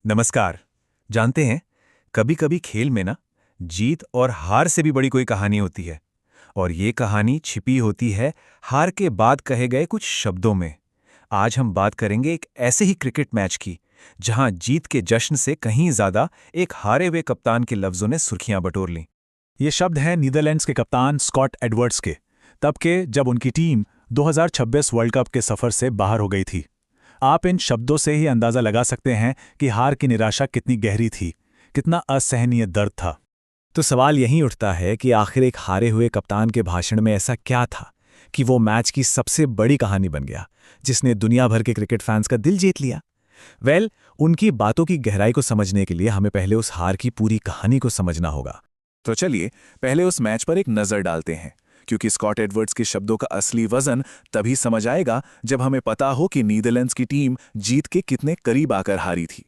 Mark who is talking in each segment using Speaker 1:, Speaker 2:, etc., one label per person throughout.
Speaker 1: नमस्कार। जानते हैं, कभी कभी खेल में ना जीत और हार से भी बड़ी कोई कहानी होती है। और ये कहानी छिपी होती है हार के बाद कहे गए कुछ शब्दों में। आज हम बात करेंगे एक ऐसे ही क्रिकेट मैच की जहां जीत के जश्न से कहीं ज्यादा एक हारे हुए कप्तान के लफ्जों ने सुर्खियां बटोर लीं।
Speaker 2: ये शब्द हैं नीदरलैंड्स के कप्तान स्कॉट एडवर्ड्स के, तब के जब उनकी टीम 2026 वर्ल्ड कप के सफर से बाहर हो गई थी। आप इन शब्दों से ही अंदाजा लगा सकते हैं कि हार की निराशा कितनी गहरी थी, कितना असहनीय दर्द था।
Speaker 3: तो सवाल यही उठता है कि आखिर एक हारे हुए कप्तान के भाषण में ऐसा क्या था कि वो मैच की सबसे बड़ी कहानी बन गया, जिसने दुनिया भर के क्रिकेट फैंस का दिल जीत लिया। उनकी बातों की गहराई को समझने के लिए हमें पहले उस हार की पूरी कहानी को समझना होगा।
Speaker 1: तो चलिए पहले उस मैच पर एक नजर डालते हैं, क्योंकि स्कॉट एडवर्ड्स के शब्दों का असली वजन तभी समझ आएगा जब हमें पता हो कि नीदरलैंड्स की टीम जीत के कितने करीब आकर हारी थी।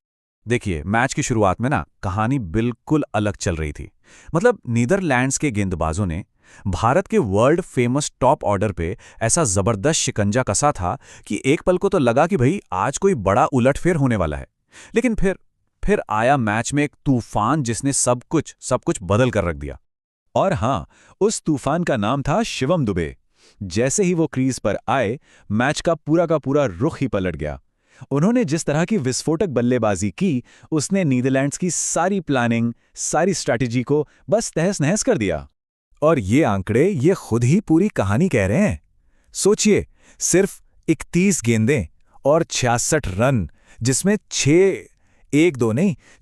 Speaker 2: देखिए, मैच की शुरुआत में ना कहानी बिल्कुल अलग चल रही थी। मतलब नीदरलैंड्स के गेंदबाजों ने भारत के वर्ल्ड फेमस टॉप ऑर्डर पे ऐसा जबरदस्त शिकंजा कसा था कि एक पल को तो लगा कि भाई आज कोई बड़ा उलटफेर होने वाला है। लेकिन फिर आया मैच में एक तूफान जिसने सब कुछ बदल कर रख दिया।
Speaker 1: और हां, उस तूफान का नाम था शिवम दुबे। जैसे ही वो क्रीज पर आए, मैच का पूरा रुख ही पलट गया। उन्होंने जिस तरह की विस्फोटक बल्लेबाजी की, उसने नीदरलैंड्स की सारी प्लानिंग, सारी स्ट्रैटेजी को बस तहस-नहस कर दिया। और ये आंकड़े ये खुद ही पूरी कहानी कह रहे हैं। सोचिए, सिर्फ 31 गेंदें और 66 रन, जिसमें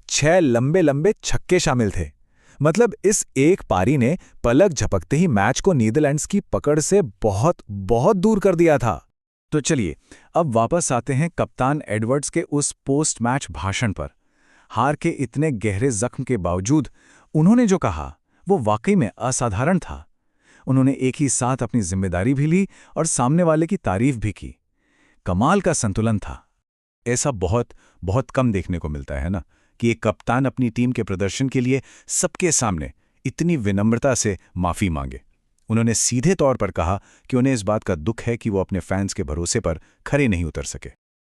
Speaker 1: 6 लंबे लंबे छक्के शामिल थे। मतलब इस एक पारी ने पलक झपकते ही मैच को नीदरलैंड्स की पकड़ से बहुत दूर कर दिया था।
Speaker 2: तो चलिए अब वापस आते हैं कप्तान एडवर्ड्स के उस पोस्ट मैच भाषण पर। हार के इतने गहरे जख्म के बावजूद उन्होंने जो कहा वो वाकई में असाधारण था। उन्होंने एक ही साथ अपनी जिम्मेदारी भी ली और सामने वाले की तारीफ भी की। कमाल का संतुलन था। ऐसा बहुत कम देखने को मिलता है ना, कि एक कप्तान अपनी टीम के प्रदर्शन के लिए सबके सामने इतनी विनम्रता से माफी मांगे। उन्होंने सीधे तौर पर कहा कि उन्हें इस बात का दुख है कि वो अपने फैंस के भरोसे पर खरे नहीं उतर सके।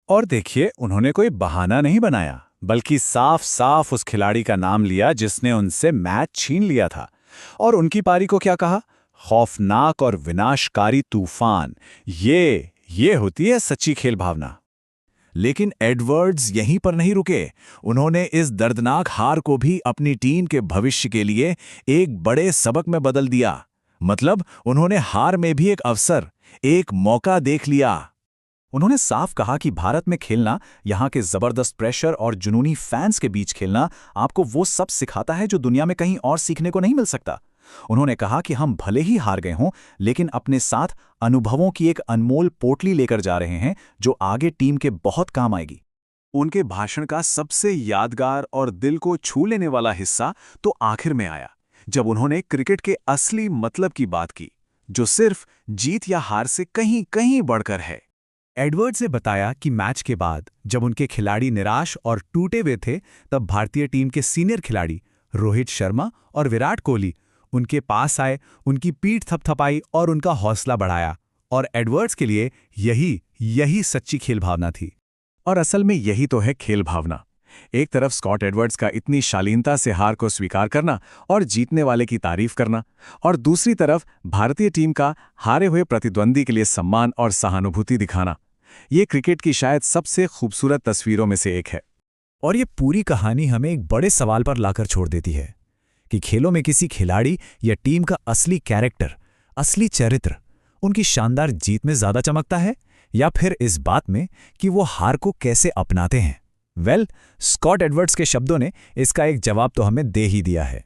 Speaker 2: और देखिए, उन्होंने कोई बहाना नहीं बनाया, बल्कि साफ साफ उस खिलाड़ी का नाम लिया जिसने उनसे मैच छीन लिया था। और उनकी पारी को क्या कहा? खौफनाक और विनाशकारी तूफान। ये होती है सच्ची खेल भावना। लेकिन एडवर्ड्स यहीं पर नहीं रुके। उन्होंने इस दर्दनाक हार को भी अपनी टीम के भविष्य के लिए एक बड़े सबक में बदल दिया। मतलब उन्होंने हार में भी एक अवसर, एक मौका देख लिया। उन्होंने साफ कहा कि भारत में खेलना, यहाँ के जबरदस्त प्रेशर और जुनूनी फैंस के बीच खेलना आपको वो सब सिखाता है जो दुनिया में कहीं और सीखने को नहीं मिल सकता। उन्होंने कहा कि हम भले ही हार गए हों, लेकिन अपने साथ अनुभवों की एक अनमोल पोटली लेकर जा रहे हैं जो आगे टीम के बहुत काम आएगी। उनके भाषण का सबसे यादगार और दिल को छू लेने वाला हिस्सा तो आखिर में आया, जब उन्होंने क्रिकेट के असली मतलब की बात की, जो सिर्फ जीत या हार से कहीं बढ़कर है। एडवर्ड्स ने बताया कि मैच के बाद जब उनके खिलाड़ी निराश और टूटे हुए थे, तब भारतीय टीम के सीनियर खिलाड़ी रोहित शर्मा और विराट कोहली उनके पास आए, उनकी पीठ थपथपाई और उनका हौसला बढ़ाया। और एडवर्ड्स के लिए यही सच्ची खेल भावना थी। और असल में यही तो है खेल भावना। एक तरफ स्कॉट एडवर्ड्स का इतनी शालीनता से हार को स्वीकार करना और जीतने वाले की तारीफ करना, और दूसरी तरफ भारतीय टीम का हारे हुए प्रतिद्वंदी के लिए सम्मान और सहानुभूति दिखाना। ये क्रिकेट की शायद सबसे खूबसूरत तस्वीरों में से एक है।
Speaker 3: और ये पूरी कहानी हमें एक बड़े सवाल पर लाकर छोड़ देती है कि खेलों में किसी खिलाड़ी या टीम का असली कैरेक्टर, असली चरित्र उनकी शानदार जीत में ज्यादा चमकता है, या फिर इस बात में कि वो हार को कैसे अपनाते हैं। स्कॉट एडवर्ड्स के शब्दों ने इसका एक जवाब तो हमें दे ही दिया है।